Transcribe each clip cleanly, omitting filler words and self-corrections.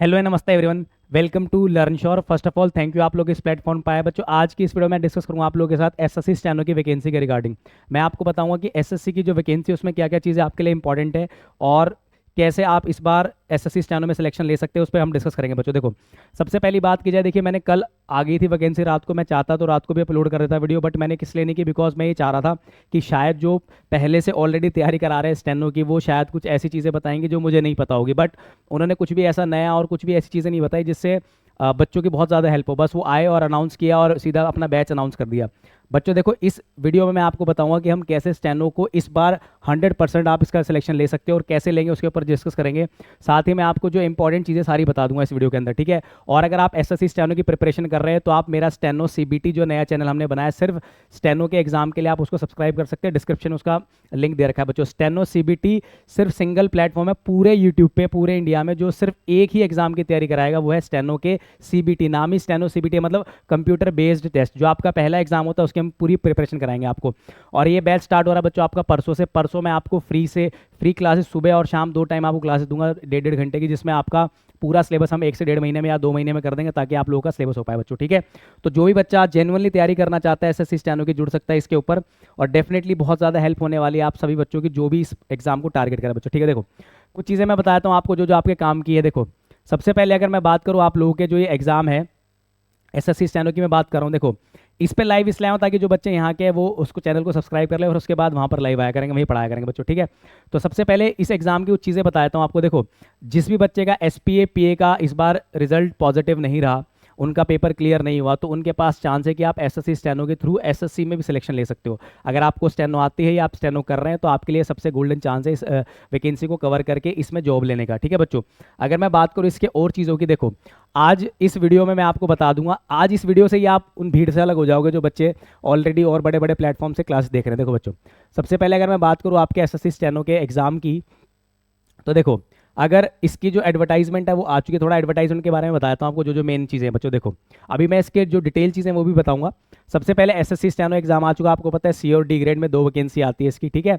Hello and नमस्ते everyone. Welcome to learn sure. First of all thank you आप लोग इस प्लेटफॉर्म पर आए। बच्चों आज की इस वीडियो में डिस्कस करूंगा आप लोगों के साथ एसएससी स्टेनो की वैकेंसी के रिगार्डिंग। मैं आपको बताऊंगा कि एसएससी की जो वैकेंसी है उसमें क्या क्या चीज़ें आपके लिए इंपॉर्टेंट है और कैसे आप इस बार एसएससी स्टेनो में सिलेक्शन ले सकते हैं, उस पर हम डिस्कस करेंगे। बच्चों देखो, सबसे पहली बात की जाए, देखिए मैंने कल आ गई थी वैकेंसी रात को, मैं चाहता तो रात को भी अपलोड कर देता वीडियो, बट मैंने किस लिए नहीं की, बिकॉज मैं ये चाह रहा था कि शायद जो पहले से ऑलरेडी तैयारी करा रहे हैं स्टेनो की वो शायद कुछ ऐसी चीज़ें बताएंगे जो मुझे नहीं पता होगी, बट उन्होंने कुछ भी ऐसा नया और कुछ भी ऐसी चीज़ें नहीं बताई जिससे बच्चों की बहुत ज़्यादा हेल्प हो। बस वो आए और अनाउंस किया और सीधा अपना बैच अनाउंस कर दिया। बच्चों देखो, इस वीडियो में मैं आपको बताऊंगा कि हम कैसे स्टेनो को इस बार 100% आप इसका सिलेक्शन ले सकते हो और कैसे लेंगे उसके ऊपर डिस्कस करेंगे। साथ ही मैं आपको जो इंपॉर्टेंट चीज़ें सारी बता दूंगा इस वीडियो के अंदर, ठीक है। और अगर आप एसएससी स्टेनो की प्रिपरेशन कर रहे हैं तो आप मेरा स्टेनो सीबीटी जो नया चैनल हमने बनाया सिर्फ स्टेनो के एग्जाम के लिए, आप उसको सब्सक्राइब कर सकते हैं। डिस्क्रिप्शन में उसका लिंक दे रखा है। बच्चों स्टेनो सीबीटी सिर्फ सिंगल प्लेटफॉर्म है पूरे यूट्यूब पे, पूरे इंडिया में, जो सिर्फ एक ही एग्जाम की तैयारी कराएगा, वो है स्टेनो के सीबीटी। नाम ही स्टेनो सीबीटी मतलब कंप्यूटर बेस्ड टेस्ट। जो आपका पहला एग्जाम होता है उसकी हम पूरी प्रिपरेशन कराएंगे आपको। और ये बैच स्टार्ट हो रहा है बच्चों आपका परसों से। परसों मैं आपको फ्री क्लासेस सुबह और शाम 2 टाइम आपको क्लासेस दूंगा 1.5 घंटे की, जिसमें आपका पूरा सिलेबस हम 1 से 1.5 महीने में या 2 महीने में कर देंगे ताकि आप लोगों का सिलेबस हो पाए बच्चों, ठीक है। तो जो भी बच्चा जेन्युइनली तैयारी करना चाहता है एसएससी स्टेनो की जुड़ सकता है इसके ऊपर, और डेफिनेटली बहुत ज़्यादा हेल्प होने वाली है आप सभी बच्चों की जो भी इस एग्जाम को टारगेट करें बच्चों, ठीक है। देखो कुछ चीज़ें मैं बताता हूँ आपको जो जो आपके काम की है। देखो सबसे पहले अगर मैं बात करूँ आप लोगों के जो ये एग्जाम है एसएससी स्टेनो की मैं बात कर रहा हूँ, देखो इस पे लाइव इसलिए आऊँ ताकि जो बच्चे यहाँ के हैं वो उसको चैनल को सब्सक्राइब कर ले और उसके बाद वहाँ पर लाइव आया करेंगे, वहीं पढ़ाया करेंगे बच्चों, ठीक है। तो सबसे पहले इस एग्जाम की कुछ चीज़ें बताता हूँ आपको। देखो जिस भी बच्चे का एसपीए पीए का इस बार रिजल्ट पॉजिटिव नहीं रहा, उनका पेपर क्लियर नहीं हुआ, तो उनके पास चांस है कि आप एसएससी स्टेनो के थ्रू एसएससी में भी सिलेक्शन ले सकते हो। अगर आपको स्टेनो आती है या आप स्टेनो कर रहे हैं तो आपके लिए सबसे गोल्डन चांस है इस वैकेंसी को कवर करके इसमें जॉब लेने का, ठीक है बच्चों। अगर मैं बात करूँ इसके और चीज़ों की, देखो आज इस वीडियो में मैं आपको बता दूंगा, आज इस वीडियो से ही आप उन भीड़ से अलग हो जाओगे जो बच्चे ऑलरेडी और बड़े बड़े प्लेटफॉर्म से क्लास देख रहे हैं। देखो बच्चों सबसे पहले अगर मैं बात करूँ आपके एसएससी स्टेनो के एग्जाम की, तो देखो अगर इसकी जो एडवर्टाइजमेंट है वो आ चुकी है, थोड़ा एडवर्टाइजमेंट के बारे में बताता हूँ आपको जो जो मेन चीज़ें हैं बच्चों। देखो अभी मैं इसके जो डिटेल चीज़ें वो भी बताऊंगा। सबसे पहले एसएससी स्टेनो एग्जाम आ चुका, आपको पता है सी और डी ग्रेड में 2 वैकेंसी आती है इसकी, ठीक है।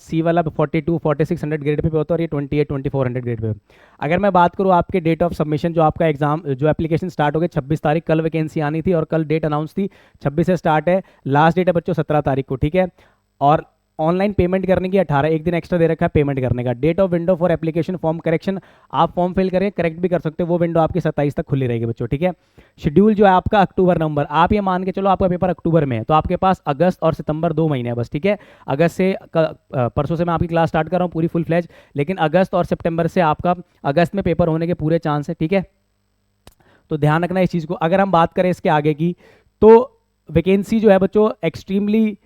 सी वाला 42-4600 ग्रेड पे होता है और ये 28-2400 ग्रेड पे। अगर मैं बात करूँ आपके डेट ऑफ सबमिशन, जो आपका एग्जाम जो एप्लीकेशन स्टार्ट हो गई 26 तारीख, कल वैकेंसी आनी थी और कल डेट अनाउंस थी, 26 से स्टार्ट है, लास्ट डेट है बच्चों 17 तारीख को, ठीक है। और ऑनलाइन पेमेंट करने की 18, एक दिन एक्स्ट्रा दे रखा है पेमेंट करने का। Date of window for application form correction, आप फॉर्म फिल करें करेक्ट भी कर सकते हो, वो विंडो आपकी 27 तक खुली रहेगी बच्चों, ठीक है। शेड्यूल जो है आपका अक्टूबर नवंबर, आप ये मान के चलो आपका पेपर अक्टूबर में है तो आपके पास अगस्त और सितंबर 2 महीने है बस, ठीक है। अगस्त से परसों से मैं आपकी क्लास स्टार्ट कर रहा हूँ पूरी फुल फ्लैज, लेकिन अगस्त और सितंबर से आपका अगस्त में पेपर होने के पूरे चांस है, ठीक है। तो ध्यान रखना इस चीज़ को। अगर हम बात करें इसके आगे की, तो वैकेंसी जो है बच्चों एक्सट्रीमली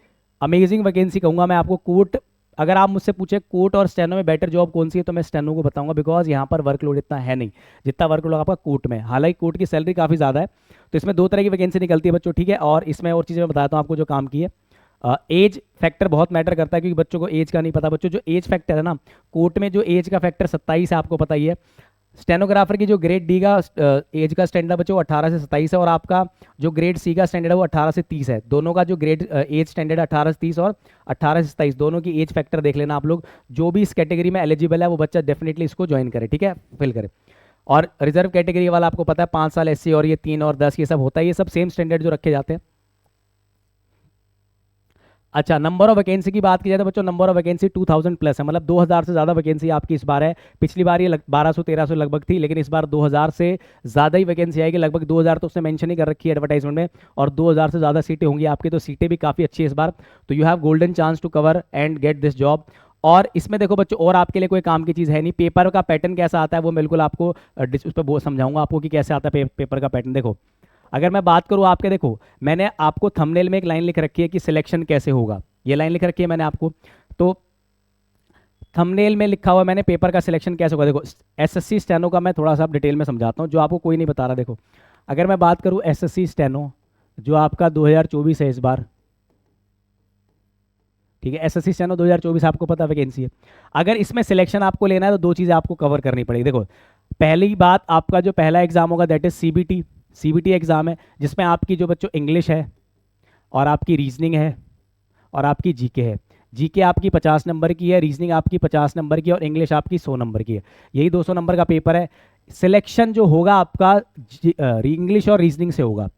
अमेजिंग वैकेंसी कहूँगा मैं आपको। कोर्ट, अगर आप मुझसे पूछे कोर्ट और स्टेनो में बेटर जॉब कौन सी है तो मैं स्टेनो को बताऊंगा, बिकॉज यहाँ पर वर्कलोड इतना है नहीं जितना वर्कलोड आपका कोर्ट में। हालांकि कोर्ट की सैलरी काफ़ी ज़्यादा है, तो इसमें 2 तरह की वैकेंसी निकलती है बच्चों, ठीक है। और इसमें और चीज़ें मैं बताता हूँ आपको जो काम की है। एज फैक्टर बहुत मैटर करता है क्योंकि बच्चों को एज का नहीं पता बच्चों। जो एज फैक्टर है ना, कोर्ट में जो एज का फैक्टर 27 है, आपको पता ही है। स्टेनोग्राफर की जो ग्रेड डी का एज का स्टैंडर्ड बच्चों 18 से 27 है, और आपका जो ग्रेड सी का स्टैंडर्ड है वो 18 से 30 है। दोनों का जो ग्रेड एज स्टैंडर्ड 18 से 30 और 18 से 27, दोनों की एज फैक्टर देख लेना आप लोग। जो भी इस कैटेगरी में एलिजिबल है वो बच्चा डेफिनेटली इसको ज्वाइन करे, ठीक है, फिल करे। और रिजर्व कैटेगरी वाला आपको पता है 5 साल एससी और ये 3 और 10 ये सब होता है, ये सब सेम स्टैंडर्ड जो रखे जाते हैं। अच्छा, नंबर ऑफ वैकेंसी की बात की जाए तो बच्चों नंबर ऑफ वैकेंसी 2000 प्लस है, मतलब 2000 से ज़्यादा वैकेंसी आपकी इस बार है। पिछली बार ये 1200-1300 लगभग थी, लेकिन इस बार 2000 से ज़्यादा ही वैकेंसी आएगी। लगभग 2000 तो उसने मेंशन ही कर रखी है एडवर्टाइजमेंट में, और 2000 से ज़्यादा सीटें होंगी आपकी, तो सीटें भी काफ़ी अच्छी है इस बार। तो you have golden chance to cover and get this job. और इसमें देखो बच्चों और आपके लिए कोई काम की चीज़ है नहीं। पेपर का पैटर्न कैसा आता है वो बिल्कुल आपको उस पर समझाऊंगा आपको कि कैसे आता है पेपर का पैटर्न। देखो अगर मैं बात करूँ आपके, देखो मैंने आपको थंबनेल में एक लाइन लिख रखी है कि सिलेक्शन कैसे होगा, ये लाइन लिख रखी है मैंने आपको। तो थंबनेल में लिखा हुआ मैंने पेपर का सिलेक्शन कैसे होगा। देखो एसएससी स्टेनो का मैं थोड़ा सा डिटेल में समझाता हूँ जो आपको कोई नहीं बता रहा। देखो अगर मैं बात करूँ एसएससी स्टेनो जो आपका 2024 है इस बार, ठीक है, एसएससी स्टेनो 2024 आपको पता वैकेंसी है। अगर इसमें सिलेक्शन आपको लेना है तो 2 चीज़ें आपको कवर करनी पड़ेगी। देखो पहली बात, आपका जो पहला एग्जाम होगा that is CBT. CBT exam है जिसमें आपकी जो बच्चों इंग्लिश है और आपकी रीजनिंग है और आपकी जीके है। जीके आपकी 50 नंबर की है, रीजनिंग आपकी 50 नंबर की है और इंग्लिश आपकी 100 नंबर की है। यही 200 नंबर का पेपर है। सिलेक्शन जो होगा आपका इंग्लिश और रीजनिंग से होगा।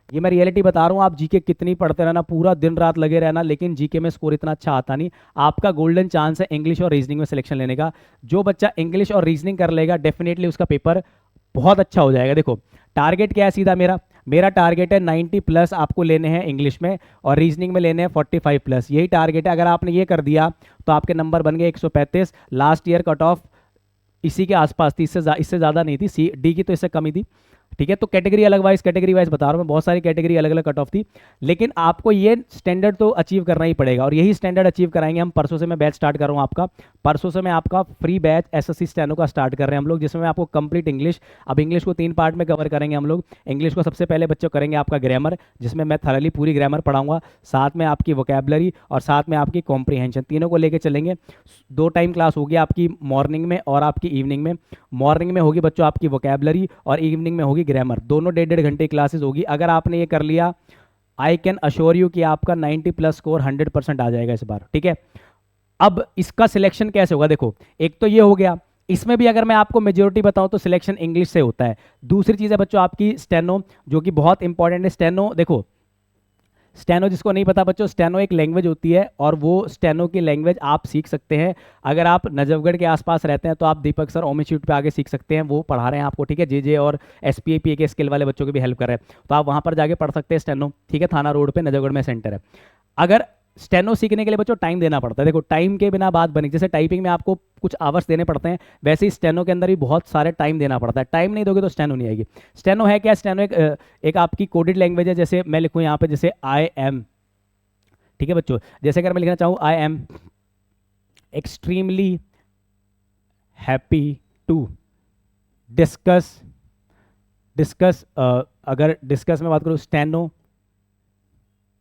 ये मैं रियलिटी बता रहा हूँ, आप जीके कितनी पढ़ते रहना, पूरा दिन रात लगे रहना, लेकिन जीके में स्कोर इतना अच्छा आता नहीं। आपका गोल्डन चांस है इंग्लिश और रीजनिंग में सिलेक्शन लेने का। जो बच्चा इंग्लिश और रीजनिंग कर लेगा डेफिनेटली उसका पेपर बहुत अच्छा हो जाएगा। देखो टारगेट क्या है सीधा मेरा, मेरा टारगेट है 90 प्लस आपको लेने हैं इंग्लिश में और रीजनिंग में लेने हैं 45 प्लस, यही टारगेट है। अगर आपने ये कर दिया तो आपके नंबर बन गए 135। लास्ट ईयर कट ऑफ इसी के आसपास थी, इससे ज़्यादा नहीं थी, सी डी की तो इससे कम ही थी। ठीक है, तो कैटेगरी अलग वाइज, कैटेगरी वाइज बता रहा हूँ मैं, बहुत सारी कैटेगरी अलग अलग कट ऑफ थी, लेकिन आपको ये स्टैंडर्ड तो अचीव करना ही पड़ेगा और यही स्टैंडर्ड अचीव कराएंगे हम। परसों से मैं बैच स्टार्ट कर रहा हूँ आपका, परसों से मैं आपका फ्री बैच एसएससी स्टेनो का स्टार्ट कर रहे हैं हम लोग, जिसमें मैं आपको कंप्लीट इंग्लिश, अब इंग्लिश को 3 पार्ट में कवर करेंगे हम लोग। इंग्लिश को सबसे पहले बच्चों करेंगे आपका ग्रामर, जिसमें मैं थरली पूरी ग्रामर पढ़ाऊंगा, साथ में आपकी वोकेबलरी और साथ में आपकी कॉम्प्रीहेंशन, तीनों को लेकर चलेंगे। 2 टाइम क्लास होगी आपकी, मॉर्निंग में और आपकी इवनिंग में। मॉर्निंग में होगी बच्चों आपकी वोकेबलरी और इवनिंग में होगी ग्रामर, दोनों 1.5 घंटे क्लासेस होगी। अगर आपने ये कर लिया, आई कैन अश्योर यू कि आपका 90 प्लस स्कोर 100% आ जाएगा इस बार। ठीक है, अब इसका सिलेक्शन कैसे होगा, देखो एक तो ये हो गया, इसमें भी अगर मैं आपको मेजोरिटी बताऊं तो सिलेक्शन इंग्लिश से होता है। दूसरी चीज़ है बच्चों आपकी स्टेनो, जो कि बहुत इंपॉर्टेंट है। स्टेनो देखो, स्टेनो जिसको नहीं पता बच्चों, स्टेनो एक लैंग्वेज होती है और वो स्टेनो की लैंग्वेज आप सीख सकते हैं। अगर आप नजफगढ़ के आसपास रहते हैं तो आप दीपक सर ओम इंस्टीट्यूट पे आगे सीख सकते हैं, वो पढ़ा रहे हैं आपको। ठीक है, जे और SPA के स्किल वाले बच्चों की भी हेल्प कर रहे हैं, तो आप वहाँ पर जाके पढ़ सकते हैं स्टेनो। ठीक है, थाना रोड पे नजफगढ़ में सेंटर है। अगर स्टेनो सीखने के लिए बच्चों टाइम देना पड़ता है, देखो टाइम के बिना बात बनी, जैसे टाइपिंग में आपको कुछ आवर्स देने पड़ते हैं, वैसे ही स्टेनो के अंदर भी बहुत सारे टाइम देना पड़ता है। टाइम नहीं दोगे तो स्टेनो नहीं आएगी। स्टेनो है क्या, स्टेनो एक आपकी कोडेड लैंग्वेज है। जैसे मैं लिखूँ यहाँ पे, जैसे आई एम, ठीक है बच्चों, जैसे अगर मैं लिखना चाहूँ I am extremely happy to discuss, discuss अगर डिस्कस में बात करूँ, steno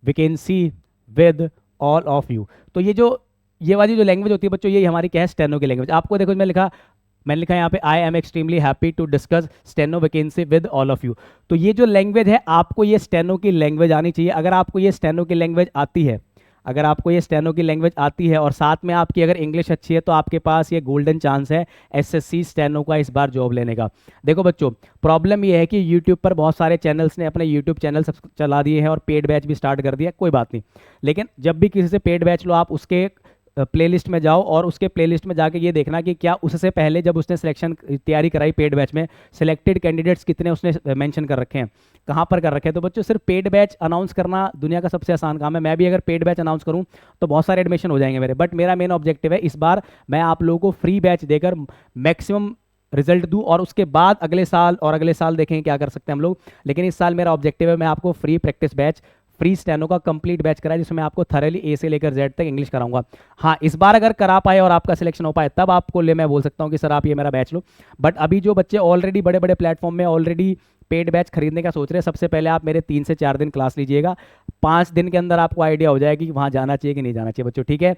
vacancy with all of you, तो ये वाली जो लैंग्वेज होती है बच्चों, ये हमारी क्या है, स्टेनो की लैंग्वेज। आपको देखो मैंने लिखा यहाँ पे I am extremely happy to discuss steno vacancy with all of you. तो ये जो लैंग्वेज है, आपको ये स्टेनो की लैंग्वेज आनी चाहिए। अगर आपको ये स्टेनो की लैंग्वेज आती है, अगर आपको ये स्टेनो की लैंग्वेज आती है और साथ में आपकी अगर इंग्लिश अच्छी है, तो आपके पास ये गोल्डन चांस है एसएससी स्टेनो का इस बार जॉब लेने का। देखो बच्चों, प्रॉब्लम ये है कि यूट्यूब पर बहुत सारे चैनल्स ने अपने यूट्यूब चैनल सब चला दिए हैं और पेड बैच भी स्टार्ट कर दिया, कोई बात नहीं, लेकिन जब भी किसी से पेड बैच लो, आप उसके प्लेलिस्ट में जाओ और उसके प्लेलिस्ट में जाके ये देखना कि क्या उससे पहले जब उसने सिलेक्शन तैयारी कराई पेड बैच में, सिलेक्टेड कैंडिडेट्स कितने उसने मेंशन कर रखे हैं, कहाँ पर कर रखे हैं। तो बच्चों सिर्फ पेड बैच अनाउंस करना दुनिया का सबसे आसान काम है। मैं भी अगर पेड बैच अनाउंस करूँ तो बहुत सारे एडमिशन हो जाएंगे मेरे, बट मेरा मेन ऑब्जेक्टिव है इस बार मैं आप लोगों को फ्री बैच देकर मैक्सिमम रिजल्ट दूं और उसके बाद अगले साल देखें क्या कर सकते हैं हम लोग। लेकिन इस साल मेरा ऑब्जेक्टिव है मैं आपको free practice batch, free steno का कंप्लीट बैच कराए, जिसमें मैं आपको थरली ए से लेकर जेड तक इंग्लिश कराऊंगा। हाँ, इस बार अगर करा पाए और आपका सिलेक्शन हो पाए तब आपको मैं बोल सकता हूँ कि सर आप ये मेरा बैच लो। बट अभी जो बच्चे ऑलरेडी बड़े बड़े प्लेटफॉर्म में ऑलरेडी पेड बैच खरीदने का सोच रहे हैं, सबसे पहले आप मेरे 3 से 4 दिन क्लास लीजिएगा। 5 दिन के अंदर आपको आइडिया हो जाएगी कि वहाँ जाना चाहिए कि नहीं जाना चाहिए बच्चों। ठीक है,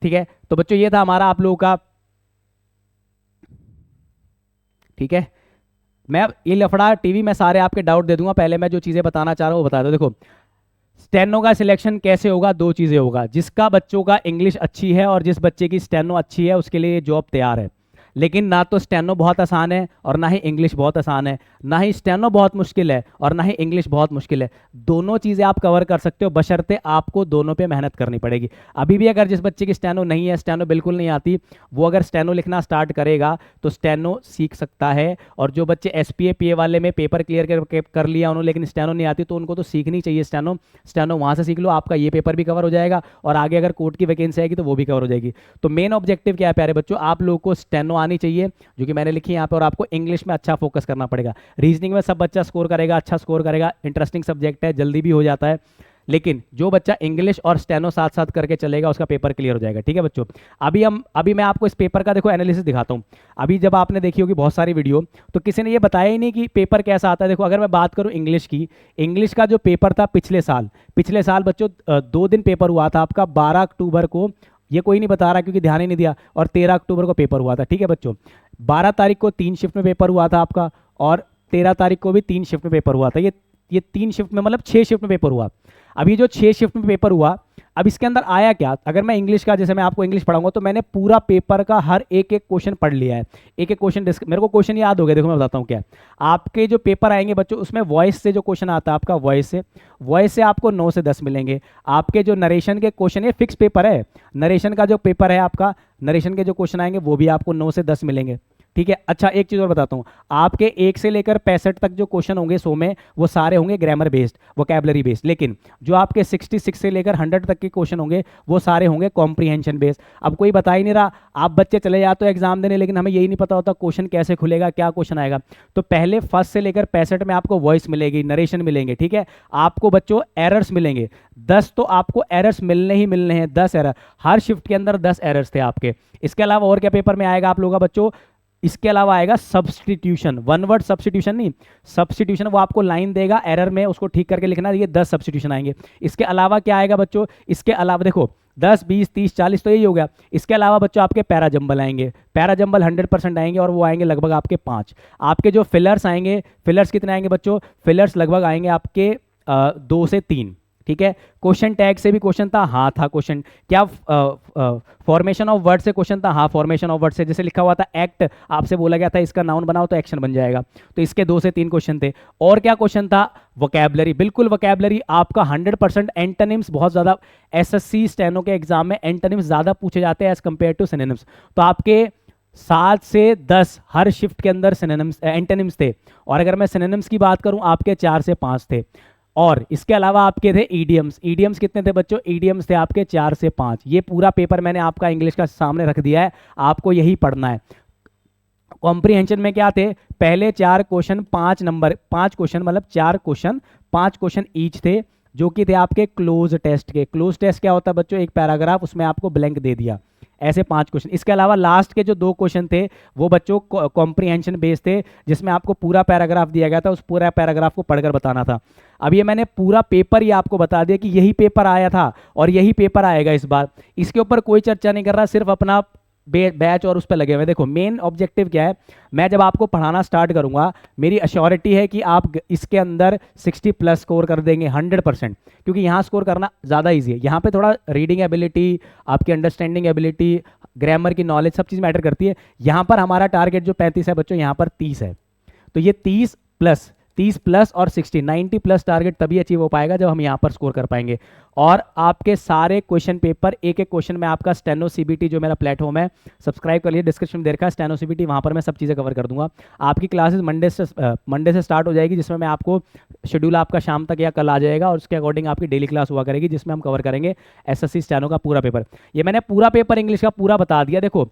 ठीक है, तो बच्चों ये था हमारा आप लोगों का। ठीक है, मैं ये लफड़ा टीवी में सारे आपके डाउट दे दूंगा, पहले मैं जो चीज़ें बताना चाह रहा हूँ वो बता दो। देखो स्टेनो का सिलेक्शन कैसे होगा, 2 चीज़ें होगा, जिसका बच्चों का इंग्लिश अच्छी है और जिस बच्चे की स्टेनो अच्छी है उसके लिए जॉब तैयार है। लेकिन ना तो स्टेनो बहुत आसान है और ना ही इंग्लिश बहुत आसान है, ना ही स्टेनो बहुत मुश्किल है और ना ही इंग्लिश बहुत मुश्किल है। दोनों चीज़ें आप कवर कर सकते हो, बशर्ते आपको दोनों पे मेहनत करनी पड़ेगी। अभी भी अगर जिस बच्चे की स्टेनो नहीं है, स्टेनो बिल्कुल नहीं आती, वो अगर स्टेनो लिखना स्टार्ट करेगा तो स्टेनो सीख सकता है। और जो बच्चे SPA PA वाले में पेपर क्लियर कर लिया उन्होंने लेकिन स्टेनो नहीं आती, तो उनको तो सीखनी चाहिए स्टेनो। स्टेनो वहाँ से सीख लो, आपका ये पेपर भी कवर हो जाएगा और आगे अगर कोर्ट की वैकेंसी आएगी तो वो भी कवर हो जाएगी। तो मेन ऑब्जेक्टिव क्या है प्यारे बच्चों, आप लोगों को स्टेनो आनी चाहिए जो कि मैंने लिखी है यहाँ पे, और आपको इंग्लिश में अच्छा फोकस करना पड़ेगा। रीजनिंग में सब बच्चा स्कोर करेगा, अच्छा स्कोर करेगा, इंटरेस्टिंग सब्जेक्ट है, जल्दी भी हो जाता है। लेकिन जो बच्चा इंग्लिश और स्टेनो साथ साथ करके चलेगा उसका पेपर क्लियर हो जाएगा। ठीक है बच्चों, अभी मैं आपको इस पेपर का देखो एनालिसिस दिखाता हूँ। अभी जब आपने देखी होगी बहुत सारी वीडियो, तो किसी ने ये बताया ही नहीं कि पेपर कैसा आता है। देखो अगर मैं बात करूँ इंग्लिश की, इंग्लिश का जो पेपर था पिछले साल बच्चों 2 दिन पेपर हुआ था आपका, 12 अक्टूबर को, ये कोई नहीं बता रहा क्योंकि ध्यान ही नहीं दिया, और 13 अक्टूबर को पेपर हुआ था। ठीक है बच्चों, 12 तारीख को 3 शिफ्ट में पेपर हुआ था आपका और 13 तारीख को भी 3 शिफ्ट में पेपर हुआ था। ये ये 3 शिफ्ट में मतलब 6 शिफ्ट में पेपर हुआ। अब ये जो 6 शिफ्ट में पेपर हुआ, अब इसके अंदर आया क्या, अगर मैं इंग्लिश का, जैसे मैं आपको इंग्लिश पढ़ाऊंगा तो मैंने पूरा पेपर का हर एक एक क्वेश्चन पढ़ लिया है। एक एक क्वेश्चन मेरे को क्वेश्चन याद हो गया। देखो मैं बताता हूँ क्या है। आपके जो पेपर आएंगे बच्चों, उसमें वॉइस से जो क्वेश्चन आता है आपका, वॉइस से आपको 9 से 10 मिलेंगे। आपके जो नरेशन के क्वेश्चन, ये फिक्स पेपर है, नरेशन का जो पेपर है आपका, नरेशन के जो क्वेश्चन आएंगे वो भी आपको 9 से 10 मिलेंगे। ठीक है। अच्छा एक चीज़ और बताता हूँ, आपके 1 से लेकर 65 तक जो क्वेश्चन होंगे 100 में, वो सारे होंगे ग्रामर बेस्ड, वोकैबलरी बेस्ड। लेकिन जो आपके 66 से लेकर 100 तक के क्वेश्चन होंगे वो सारे होंगे कॉम्प्रीहेंशन बेस्ड। अब कोई बता ही नहीं रहा, आप बच्चे चले जाते हो एग्जाम देने, लेकिन हमें यही नहीं पता होता क्वेश्चन कैसे खुलेगा, क्या क्वेश्चन आएगा। तो पहले 1 से लेकर 65 में आपको वॉइस मिलेगी, नरेशन मिलेंगे। ठीक है। आपको बच्चों एरर्स मिलेंगे 10, तो आपको एरर्स मिलने ही मिलने हैं, 10 एरर हर शिफ्ट के अंदर, 10 एरर्स थे आपके। इसके अलावा और क्या पेपर में आएगा आप लोगों का बच्चों, इसके अलावा आएगा सब्स्टिट्यूशन, वन वर्ड सब्स्टिट्यूशन नहीं, सब्स्टिट्यूशन, वो आपको लाइन देगा एरर में, उसको ठीक करके लिखना, ये 10 सब्स्टिट्यूशन आएंगे। इसके अलावा क्या आएगा बच्चों, इसके अलावा देखो 10, 20, 30, 40 तो यही हो गया। इसके अलावा बच्चों आपके पैराजंबल आएंगे, पैराजंबल 100% आएंगे, और वो आएंगे लगभग आपके 5। आपके जो फिलर्स आएंगे, फिलर्स कितने आएंगे बच्चों, फिलर्स लगभग आएंगे आपके 2 से 3। ठीक है। क्वेश्चन टैग से भी क्वेश्चन था, हाँ था क्वेश्चन। क्या फॉर्मेशन ऑफ वर्ड से क्वेश्चन था, हाँ फॉर्मेशन ऑफ वर्ड से, जैसे लिखा हुआ था एक्ट, आपसे बोला गया था इसका नाउन बनाओ तो एक्शन बन जाएगा, तो इसके 2 से 3 क्वेश्चन थे। और क्या क्वेश्चन था, वोकैबलरी, बिल्कुल वोकैबलरी आपका 100%। एंटोनिम्स बहुत ज़्यादा एसएससी स्टेनो के एग्जाम में एंटोनिम्स ज़्यादा पूछे जाते हैं एज कम्पेयर टू सिनोनिम्स। तो आपके 7 से 10 हर शिफ्ट के अंदर सिनोनिम्स एंटोनिम्स थे, और अगर मैं सिनोनिम्स की बात करूं आपके 4 से 5 थे। और इसके अलावा आपके थे ईडियम्स, ईडियम्स कितने थे बच्चों, ईडियम्स थे आपके 4 से 5। ये पूरा पेपर मैंने आपका इंग्लिश का सामने रख दिया है, आपको यही पढ़ना है। कॉम्प्रीहेंशन में क्या थे, पहले 4 क्वेश्चन 5 नंबर, 5 क्वेश्चन मतलब 4 क्वेश्चन 5 क्वेश्चन ईच थे, जो कि थे आपके क्लोज टेस्ट के। क्लोज टेस्ट क्या होता है बच्चों, एक पैराग्राफ उसमें आपको ब्लैंक दे दिया, ऐसे 5 क्वेश्चन। इसके अलावा लास्ट के जो 2 क्वेश्चन थे वो बच्चों कॉम्प्रीहेंशन बेस्ड थे, जिसमें आपको पूरा पैराग्राफ दिया गया था, उस पूरा पैराग्राफ को पढ़कर बताना था। अब ये मैंने पूरा पेपर ही आपको बता दिया कि यही पेपर आया था और यही पेपर आएगा इस बार, इसके ऊपर कोई चर्चा नहीं कर रहा, सिर्फ अपना बैच और उस पर लगे हुए। देखो मेन ऑब्जेक्टिव क्या है, मैं जब आपको पढ़ाना स्टार्ट करूंगा, मेरी अश्योरिटी है कि आप इसके अंदर 60+ स्कोर कर देंगे 100%, क्योंकि यहाँ स्कोर करना ज़्यादा ईजी है। यहाँ पे थोड़ा रीडिंग एबिलिटी, आपकी अंडरस्टैंडिंग एबिलिटी, ग्रामर की नॉलेज, सब चीज़ मैटर करती है। यहाँ पर हमारा टारगेट जो 35 है बच्चों, यहाँ पर 30 है, तो ये 30+ और 60, 90+ टारगेट तभी अचीव हो पाएगा जब हम यहाँ पर स्कोर कर पाएंगे। और आपके सारे क्वेश्चन पेपर, एक एक क्वेश्चन में आपका स्टेनो सीबीटी जो मेरा प्लेटफॉर्म है, सब्सक्राइब कर लीजिए, डिस्क्रिप्शन में दे रखा है स्टेनो सीबीटी, वहाँ पर मैं सब चीज़ें कवर कर दूंगा। आपकी क्लासेस मंडे से स्टार्ट हो जाएगी, जिसमें मैं आपको शेड्यूल आपका शाम तक या कल आ जाएगा, और उसके अकॉर्डिंग आपकी डेली क्लास हुआ करेगी, जिसमें हम कवर करेंगे एसएससी स्टेनो का पूरा पेपर। ये मैंने पूरा पेपर इंग्लिश का पूरा बता दिया। देखो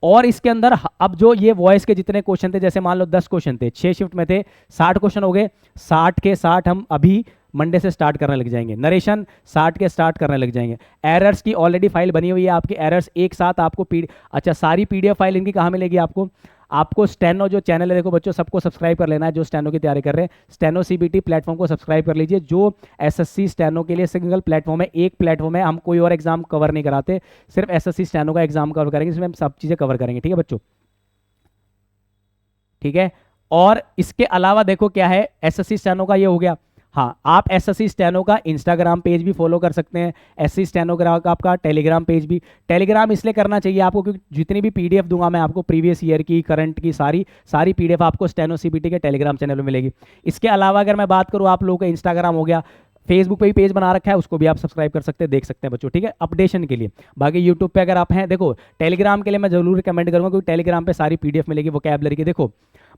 और इसके अंदर अब जो ये वॉइस के जितने क्वेश्चन थे, जैसे मान लो 10 क्वेश्चन थे, 6 शिफ्ट में थे, 60 क्वेश्चन हो गए, 60 के 60 हम अभी मंडे से स्टार्ट करने लग जाएंगे। नरेशन 60 के स्टार्ट करने लग जाएंगे। एरर्स की ऑलरेडी फाइल बनी हुई है आपकी, एरर्स एक साथ आपको अच्छा सारी पीडीएफ फाइल इनकी कहाँ मिलेगी आपको स्टेनो जो चैनल है, देखो बच्चों सबको सब्सक्राइब कर लेना है, जो स्टेनो की तैयारी कर रहे हैं, स्टेनो सीबीटी प्लेटफॉर्म को सब्सक्राइब कर लीजिए। जो एसएससी स्टेनो के लिए सिंगल प्लेटफॉर्म है, एक प्लेटफॉर्म है, हम कोई और एग्जाम कवर नहीं कराते, सिर्फ एसएससी स्टेनो का एग्जाम कवर करेंगे, इसमें हम सब चीज़ें कवर करेंगे। ठीक है बच्चों, ठीक है। और इसके अलावा देखो क्या है, एसएससी स्टेनो का ये हो गया। हाँ, आप एसएससी स्टेनो का इंस्टाग्राम पेज भी फॉलो कर सकते हैं, एसएससी स्टेनोग्राम का आपका टेलीग्राम पेज भी। टेलीग्राम इसलिए करना चाहिए आपको क्योंकि जितनी भी पीडीएफ दूंगा मैं आपको, प्रीवियस ईयर की, करंट की, सारी पीडीएफ आपको स्टेनो सीबीटी के टेलीग्राम चैनल में मिलेगी। इसके अलावा अगर मैं बात करूँ, आप लोगों का इंस्टाग्राम हो गया, फेसबुक पे भी पेज बना रखा है, उसको भी आप सब्सक्राइब कर सकते हैं, देख सकते हैं बच्चों। ठीक है, अपडेशन के लिए। बाकी यूट्यूब पे अगर आप हैं, देखो टेलीग्राम के लिए मैं जरूर रिकमेंड करूंगा, क्योंकि टेलीग्राम पे सारी पीडीएफ मिलेगी वोकैबलरी की। देखो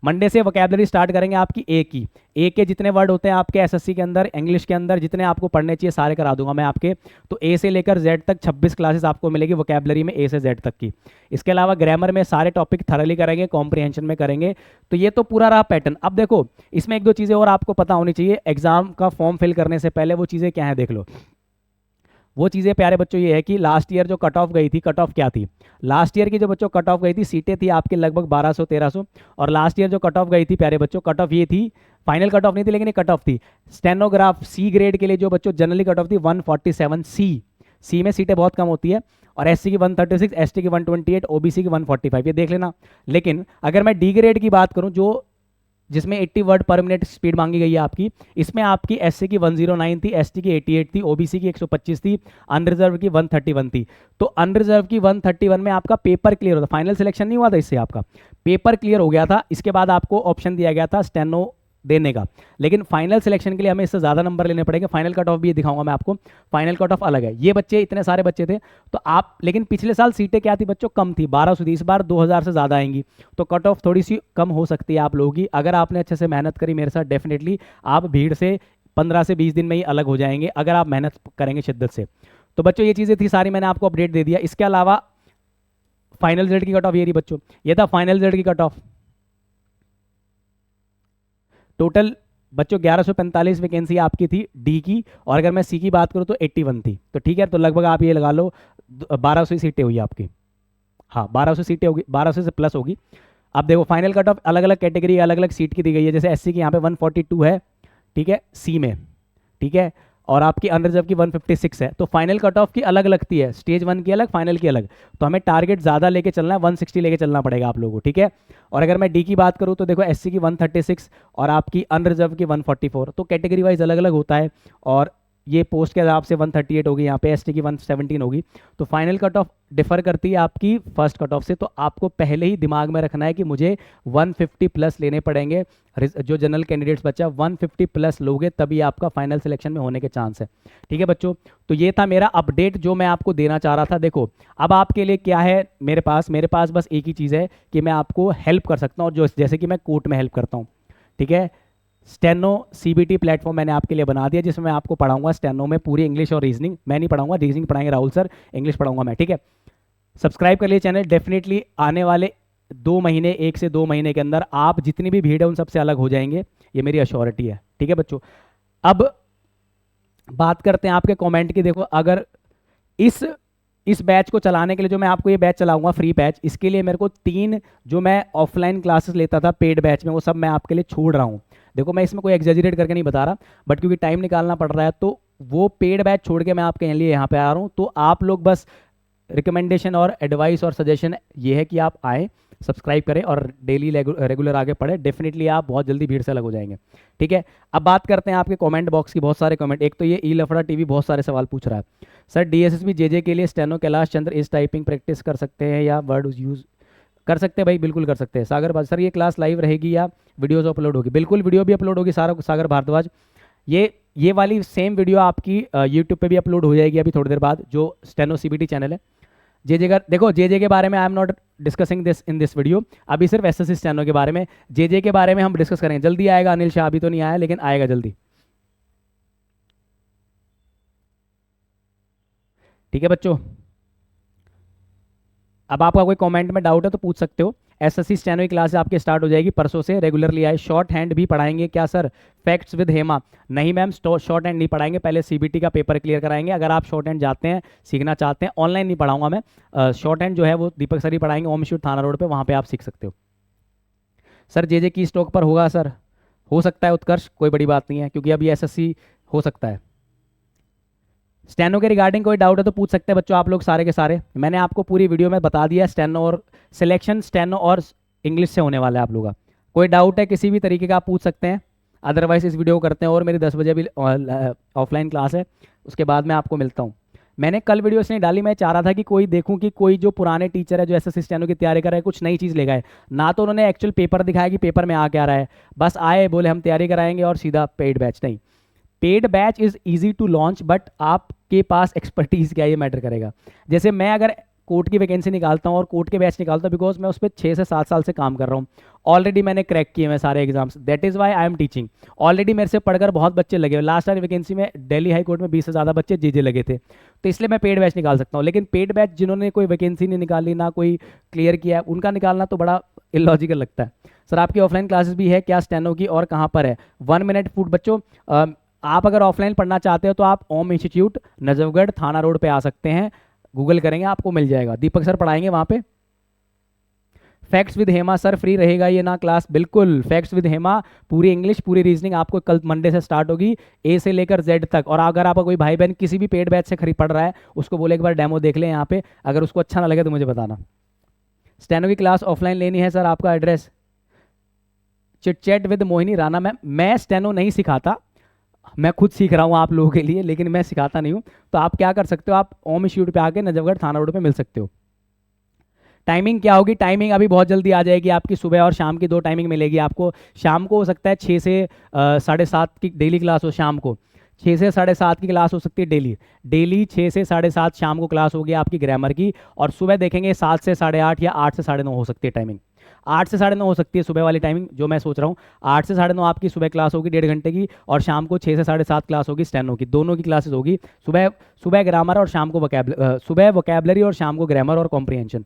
मंडे से वोकैबलरी स्टार्ट करेंगे आपकी ए के जितने वर्ड होते हैं आपके एसएससी के अंदर, इंग्लिश के अंदर जितने आपको पढ़ने चाहिए सारे करा दूंगा मैं आपके। तो ए से लेकर जेड तक 26 क्लासेस आपको मिलेगी वोकैबलरी में, ए से जेड तक की। इसके अलावा ग्रामर में सारे टॉपिक थरली करेंगे, कॉम्प्रीहेंशन में करेंगे। तो ये तो पूरा रहा पैटर्न। अब देखो इसमें 1-2 चीज़ें और आपको पता होनी चाहिए एग्जाम का फॉर्म फिल करने से पहले। वो चीज़ें क्या है देख लो। वो चीज़ें प्यारे बच्चों ये है कि लास्ट ईयर जो कट ऑफ गई थी, कट ऑफ क्या थी लास्ट ईयर की, जो बच्चों कट ऑफ गई थी, सीटें थी आपके लगभग 1200-1300। और लास्ट ईयर जो कट ऑफ गई थी प्यारे बच्चों, कट ऑफ ये थी, फाइनल कट ऑफ नहीं थी लेकिन ये कट ऑफ थी स्टेनोग्राफ सी ग्रेड के लिए, जो बच्चों जनरली कट ऑफ थी 147 सी में सीटें बहुत कम होती है, और एससी की 136, एसटी की 128, ओबीसी की 145, ये देख लेना। लेकिन अगर मैं डी ग्रेड की बात करूं, जो जिसमें 80 वर्ड पर मिनट स्पीड मांगी गई है आपकी। इसमें आपकी एससी की 109 थी, एसटी की 88 थी, ओबीसी की 125 थी, अनरिजर्व की 131 थी। तो अनरिजर्व की 131 में आपका पेपर क्लियर होता, फाइनल सिलेक्शन नहीं हुआ था, इससे आपका पेपर क्लियर हो गया था। इसके बाद आपको ऑप्शन दिया गया था स्टेनो देने का, लेकिन फाइनल सिलेक्शन के लिए हमें इससे ज़्यादा नंबर लेने पड़ेंगे। फाइनल कट ऑफ भी दिखाऊंगा मैं आपको, फाइनल कट ऑफ अलग है। ये बच्चे इतने सारे बच्चे थे तो आप, लेकिन पिछले साल सीटें क्या थी बच्चों, कम थी, 1200 थी। इस बार 2000 से ज़्यादा आएंगी, तो कट ऑफ थोड़ी सी कम हो सकती है आप लोगों की। अगर आपने अच्छे से मेहनत करी मेरे साथ, डेफिनेटली आप भीड़ से 15 से 20 दिन में ही अलग हो जाएंगे, अगर आप मेहनत करेंगे शिद्दत से। तो बच्चों ये चीज़ें थी सारी, मैंने आपको अपडेट दे दिया। इसके अलावा फाइनल रिजल्ट की कट ऑफ ये रही बच्चों, ये था फाइनल रिजल्ट की कट ऑफ। टोटल बच्चों 1145 वैकेंसी आपकी थी डी की, और अगर मैं सी की बात करूँ तो 81 थी। तो ठीक है, तो लगभग आप ये लगा लो 1200 सीटें हुई आपकी। हाँ 1200 सीटें होगी, 1200 से प्लस होगी। अब देखो फाइनल कट ऑफ अलग अलग कैटेगरी अलग अलग सीट की दी गई है। जैसे एससी की यहाँ पे 142 है, ठीक है, सी में, ठीक है, और आपकी अनरिजर्व की 156 है। तो फाइनल कट ऑफ की अलग लगती है, स्टेज 1 की अलग, फाइनल की अलग। तो हमें टारगेट ज़्यादा लेके चलना है, 160 लेके चलना पड़ेगा आप लोगों को, ठीक है। और अगर मैं डी की बात करूँ तो देखो एससी की 136 और आपकी अनरिजर्व की 144, तो कैटेगरी वाइज अलग अलग होता है। और ये पोस्ट के हिसाब से 138 होगी, यहाँ पे एसटी की 117 होगी। तो फाइनल कट ऑफ डिफर करती है आपकी फर्स्ट कट ऑफ से। तो आपको पहले ही दिमाग में रखना है कि मुझे 150 प्लस लेने पड़ेंगे। जो जनरल कैंडिडेट्स बच्चा 150 प्लस लोगे तभी आपका फाइनल सिलेक्शन में होने के चांस है, ठीक है बच्चों। तो ये था मेरा अपडेट जो मैं आपको देना चाह रहा था। देखो अब आपके लिए क्या है मेरे पास बस एक ही चीज़ है कि मैं आपको हेल्प कर सकता हूँ, जो जैसे कि मैं कोर्ट में हेल्प करता हूँ, ठीक है। स्टेनो सीबीटी प्लेटफॉर्म मैंने आपके लिए बना दिया, जिसमें मैं आपको पढ़ाऊंगा स्टेनो में पूरी इंग्लिश और रीजनिंग। मैं नहीं पढ़ाऊंगा, रीजनिंग पढ़ाएंगे राहुल सर, इंग्लिश पढ़ाऊंगा मैं, ठीक है। सब्सक्राइब कर लिए चैनल, डेफिनेटली आने वाले 2 महीने, 1 से 2 महीने के अंदर आप जितनी भी भीड़ है उन सबसे अलग हो जाएंगे, ये मेरी अश्योरिटी है, ठीक है बच्चों। अब बात करते हैं आपके कमेंट की। देखो अगर इस बैच को चलाने के लिए, जो मैं आपको ये बैच चलाऊंगा फ्री बैच, इसके लिए मेरे को 3 जो मैं ऑफलाइन क्लासेस लेता था पेड बैच में, वो सब मैं आपके लिए छोड़ रहा हूँ। देखो मैं इसमें कोई एग्जेजरेट करके नहीं बता रहा, बट क्योंकि टाइम निकालना पड़ रहा है, तो वो पेड बैच छोड़ के मैं आपके लिए यहाँ पे आ रहा हूँ। तो आप लोग बस रिकमेंडेशन और एडवाइस और सजेशन ये है कि आप आए, सब्सक्राइब करें और डेली रेगुलर आगे पढ़े, डेफिनेटली आप बहुत जल्दी भीड़ से अलग हो जाएंगे, ठीक है। अब बात करते हैं आपके कमेंट बॉक्स की। बहुत सारे कमेंट, एक तो ये ई लफड़ा टीवी बहुत सारे सवाल पूछ रहा है, सर डीएसएसबी जेजे के लिए स्टेनो कैलाश चंद्र इस टाइपिंग प्रैक्टिस कर सकते हैं या वर्ड यूज़ कर सकते हैं? भाई बिल्कुल कर सकते हैं। सागर भारद्वाज सर ये क्लास लाइव रहेगी या वीडियोज़ अपलोड होगी? बिल्कुल वीडियो भी अपलोड होगी सागर भारद्वाज। ये वाली सेम वीडियो आपकी यूट्यूब पे भी अपलोड हो जाएगी अभी थोड़ी देर बाद, जो स्टेनो सीबीटी चैनल है। जेजे का देखो, जेजे के बारे में I am not discussing this in this video, अभी सिर्फ एसएससी स्टेनो के बारे में। जेजे के बारे में हम डिस्कस करेंगे, जल्दी आएगा। अनिल शाह अभी तो नहीं आया, लेकिन आएगा जल्दी, ठीक है बच्चों। अब आपका कोई कमेंट में डाउट है तो पूछ सकते हो। एसएससी स्टेनो की क्लास आपकी स्टार्ट हो जाएगी परसों से, रेगुलरली आए। शॉर्ट हैंड भी पढ़ाएंगे क्या सर? Facts with Hema? नहीं मैम, शॉर्ट हैंड नहीं पढ़ाएंगे, पहले सीबीटी का पेपर क्लियर कराएंगे। अगर आप शॉर्ट हैंड जाते हैं, सीखना चाहते हैं, ऑनलाइन नहीं पढ़ाऊंगा मैं। शॉर्ट हैंड जो है वो दीपक सर ही पढ़ाएंगे, ओम इंस्टीट्यूट थाना रोड पर, वहाँ पर आप सीख सकते हो। सर जेजे की स्टॉक पर होगा? सर हो सकता है उत्कर्ष, कोई बड़ी बात नहीं है, क्योंकि अभी एसएससी हो सकता है। स्टेनो के रिगार्डिंग कोई डाउट है तो पूछ सकते हैं बच्चों आप लोग सारे के सारे। मैंने आपको पूरी वीडियो में बता दिया स्टेनो और सिलेक्शन, स्टेनो और इंग्लिश से होने वाला है आप लोगों का। कोई डाउट है किसी भी तरीके का आप पूछ सकते हैं, अदरवाइज इस वीडियो को करते हैं। और मेरी 10 बजे भी ऑफलाइन क्लास है, उसके बाद मैं आपको मिलता हूँ। मैंने कल वीडियो इसलिए डाली, मैं चाह रहा था कि कोई देखूं कि कोई जो पुराने टीचर है जो एसएससी स्टेनो की तैयारी कर रहे हैं कुछ नई चीज़ ले गए। ना तो उन्होंने एक्चुअल पेपर दिखाया कि पेपर में आ क्या रहा है, बस आए बोले हम तैयारी कराएंगे और सीधा पेड बैच। नहीं, paid batch is easy to launch, but आपके पास एक्सपर्टीज़ क्या ये मैटर करेगा। जैसे मैं अगर कोर्ट की वैकेंसी निकालता हूँ और कोर्ट के बैच निकालता हूँ, बिकॉज मैं उस पर 6 से 7 साल से काम कर रहा हूँ, ऑलरेडी मैंने क्रैक किए मैं सारे exams, that is why I am teaching. Already मेरे से पढ़कर बहुत बच्चे लगे, लास्ट वाली वैकेंसी में दिल्ली हाई कोर्ट में 20 से ज़्यादा बच्चे जेजे लगे थे, तो इसलिए मैं पेड बैच निकाल सकता हूँ। लेकिन पेड बैच जिन्होंने कोई वैकेंसी नहीं निकाली, ना कोई क्लियर किया, उनका निकालना तो बड़ा इलॉजिकल लगता है। सर आपकी ऑफलाइन क्लासेस भी है क्या स्टेनो की, और कहाँ पर है? 1 मिनट फूड बच्चों, आप अगर ऑफलाइन पढ़ना चाहते हो तो आप ओम इंस्टीट्यूट नजफगढ़ थाना रोड पे आ सकते हैं, गूगल करेंगे आपको मिल जाएगा, दीपक सर पढ़ाएंगे वहाँ पे। Facts with Hema sir free रहेगा ये ना क्लास? बिल्कुल, फैक्ट्स विद हेमा पूरी इंग्लिश पूरी रीजनिंग आपको कल मंडे से स्टार्ट होगी, ए से लेकर जेड तक। और अगर आपका कोई भाई बहन किसी भी पेड बैच से खरीद पढ़ रहा है, उसको बोले एक बार डेमो देख ले यहाँ पे, अगर उसको अच्छा ना लगे तो मुझे बताना। स्टेनो की क्लास ऑफलाइन लेनी है सर, आपका address? Chit chat with Mohini Rana ma'am, मैं स्टेनो नहीं सिखाता, मैं खुद सीख रहा हूँ आप लोगों के लिए, लेकिन मैं सिखाता नहीं हूँ। तो आप क्या कर सकते हो, आप ओम इंस्टीट्यूट पे आके नजफगढ़ थाना रोड पे मिल सकते हो। टाइमिंग क्या होगी, टाइमिंग अभी बहुत जल्दी आ जाएगी आपकी, सुबह और शाम की 2 टाइमिंग मिलेगी आपको। शाम को हो सकता है 6 से 7:30 की डेली क्लास हो, शाम को 6 से 7:30 की क्लास हो सकती है डेली। डेली 6 से 7:30 शाम को क्लास होगी आपकी ग्रामर की। और सुबह देखेंगे 7 से 8:30 या 8 से 9:30 हो सकती है टाइमिंग। 8 से 9:30 हो सकती है सुबह वाली टाइमिंग जो मैं सोच रहा हूँ। 8 से 9:30 आपकी सुबह क्लास होगी 1.5 घंटे की, और शाम को 6 से 7:30 क्लास होगी स्टेनो की। दोनों की क्लासेस होगी, सुबह सुबह ग्रामर और शाम को सुबह वोकेबलरी और शाम को ग्रामर और कॉम्प्रिहेंशन।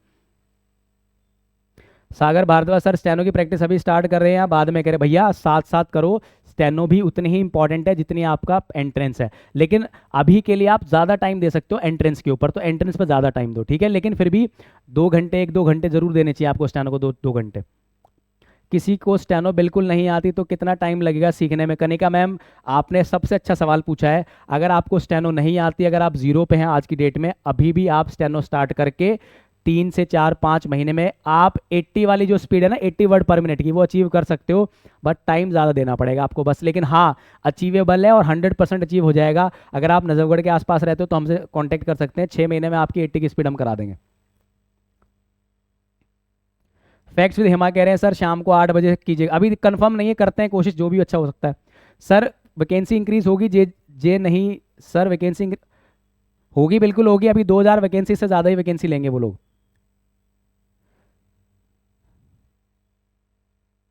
सागर भारद्वाज सर, स्टेनो की प्रैक्टिस अभी स्टार्ट कर रहे हैं या बाद में करें? भैया साथ साथ करो, स्टेनो भी उतनी ही इंपॉर्टेंट है जितनी आपका एंट्रेंस है। लेकिन अभी के लिए आप ज़्यादा टाइम दे सकते हो एंट्रेंस के ऊपर, तो एंट्रेंस पर ज़्यादा टाइम दो, ठीक है। लेकिन फिर भी 2 घंटे, 1-2 घंटे जरूर देने चाहिए आपको स्टेनो को, 2 घंटे। किसी को स्टेनो बिल्कुल नहीं आती तो कितना टाइम लगेगा सीखने में? कनिका मैम, आपने सबसे अच्छा सवाल पूछा है। अगर आपको स्टेनो नहीं आती, अगर आप जीरो पे हैं आज की डेट में, अभी भी आप स्टेनो स्टार्ट करके 3 से 4-5 महीने में आप 80 वाली जो स्पीड है ना, 80 वर्ड पर मिनट की, वो अचीव कर सकते हो। बट टाइम ज़्यादा देना पड़ेगा आपको बस। लेकिन हाँ, अचीवेबल है और 100% अचीव हो जाएगा। अगर आप नजफगढ़ के आसपास रहते हो तो हमसे कॉन्टैक्ट कर सकते हैं, 6 महीने में आपकी 80 की स्पीड हम करा देंगे। फैक्ट्स विद हिमा कह रहे हैं सर शाम को 8 बजे कीजिएगा, अभी कंफर्म नहीं है, करते हैं कोशिश, जो भी अच्छा हो सकता है। सर वैकेंसी इंक्रीज होगी, जे जे नहीं सर, वैकेंसी होगी, बिल्कुल होगी। अभी 2000 वैकेंसी से ज़्यादा ही वैकेंसी लेंगे वो लोग।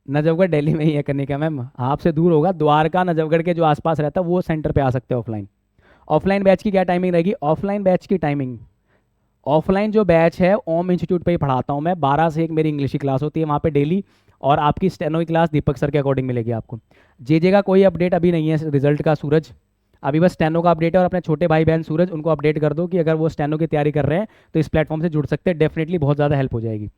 नजफगढ़ दिल्ली में ही है कनिका मैम, आपसे दूर होगा। द्वारका नजफगढ़ के जो आसपास रहता है वो सेंटर पे आ सकते हैं ऑफलाइन। ऑफलाइन बैच की क्या टाइमिंग रहेगी? ऑफलाइन बैच की टाइमिंग, ऑफलाइन जो बैच है ओम इंस्टीट्यूट पे ही पढ़ाता हूँ मैं, 12 से 1 मेरी इंग्लिश की क्लास होती है वहाँ पे डेली। और आपकी स्टेनो की क्लास दीपक सर के अकॉर्डिंग मिलेगी आपको। जे का कोई अपडेट अभी नहीं है रिजल्ट का सूरज, अभी बस स्टेनो का अपडेट है। और अपने छोटे भाई बहन सूरज, उनको अपडेट कर दो कि अगर वो स्टेनो की तैयारी कर रहे हैं तो इस प्लेटफॉर्म से जुड़ सकते हैं, डेफिनेटली बहुत ज़्यादा हेल्प हो जाएगी।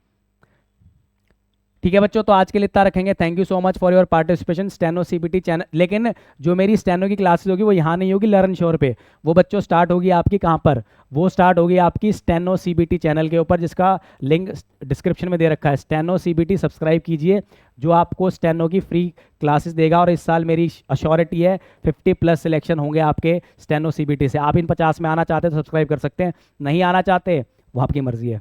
ठीक है बच्चों, तो आज के लिए इतना रखेंगे। Thank you so much for your participation steno CBT channel. लेकिन जो मेरी स्टेनो की क्लासेस होगी वो यहाँ नहीं होगी लर्न श्योर पे, वो बच्चों स्टार्ट होगी आपकी कहाँ पर? वो स्टार्ट होगी आपकी स्टेनो सीबीटी चैनल के ऊपर, जिसका लिंक डिस्क्रिप्शन में दे रखा है। स्टेनो सीबीटी सब्सक्राइब कीजिए, जो आपको स्टेनो की फ्री क्लासेस देगा। और इस साल मेरी अश्योरिटी है 50+ सिलेक्शन होंगे आपके स्टेनो सीबीटी से। आप इन 50 में आना चाहते हैं तो सब्सक्राइब कर सकते हैं, नहीं आना चाहते वो आपकी मर्जी है।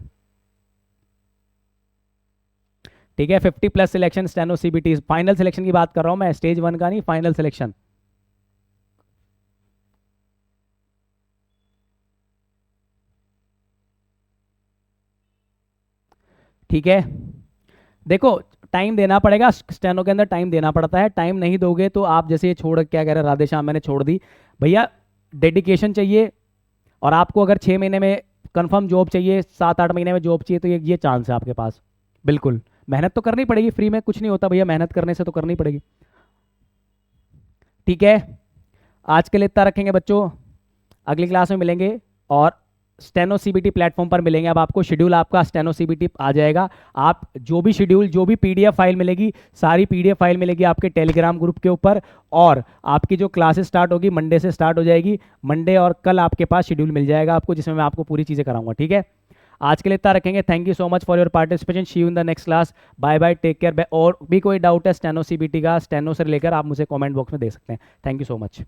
ठीक है, 50+ selection steno CBT, final selection की बात कर रहा हूं मैं, स्टेज 1 का नहीं, फाइनल सिलेक्शन। ठीक है, देखो टाइम देना पड़ेगा, स्टेनो के अंदर टाइम देना पड़ता है। टाइम नहीं दोगे तो आप जैसे ये छोड़, क्या कह रहे हैं राधे श्याम, मैंने छोड़ दी। भैया डेडिकेशन चाहिए, और आपको अगर 6 महीने में कंफर्म जॉब चाहिए, 7-8 महीने में जॉब चाहिए, तो ये चांस है आपके पास। बिल्कुल मेहनत तो करनी पड़ेगी, फ्री में कुछ नहीं होता भैया, मेहनत करने से तो करनी पड़ेगी। ठीक है, आज के लिए इतना रखेंगे बच्चों, अगली क्लास में मिलेंगे। और स्टेनो सीबीटी प्लेटफॉर्म पर मिलेंगे। अब आपको शेड्यूल आपका स्टेनो सीबीटी आ जाएगा। आप जो भी शेड्यूल, जो भी पीडीएफ फाइल मिलेगी, सारी पीडीएफ फाइल मिलेगी आपके टेलीग्राम ग्रुप के ऊपर। और आपकी जो क्लासेस स्टार्ट होगी मंडे से स्टार्ट हो जाएगी, मंडे और कल आपके पास शेड्यूल मिल जाएगा आपको, जिसमें मैं आपको पूरी चीज़ें कराऊंगा। ठीक है, आज के लिए इतना रखेंगे। Thank you so much for your participation, see you in the next class, bye bye, take care. और भी कोई डाउट है स्टेनो सीबीटी का, स्टेनो से लेकर, आप मुझे कमेंट बॉक्स में दे सकते हैं। Thank you so much.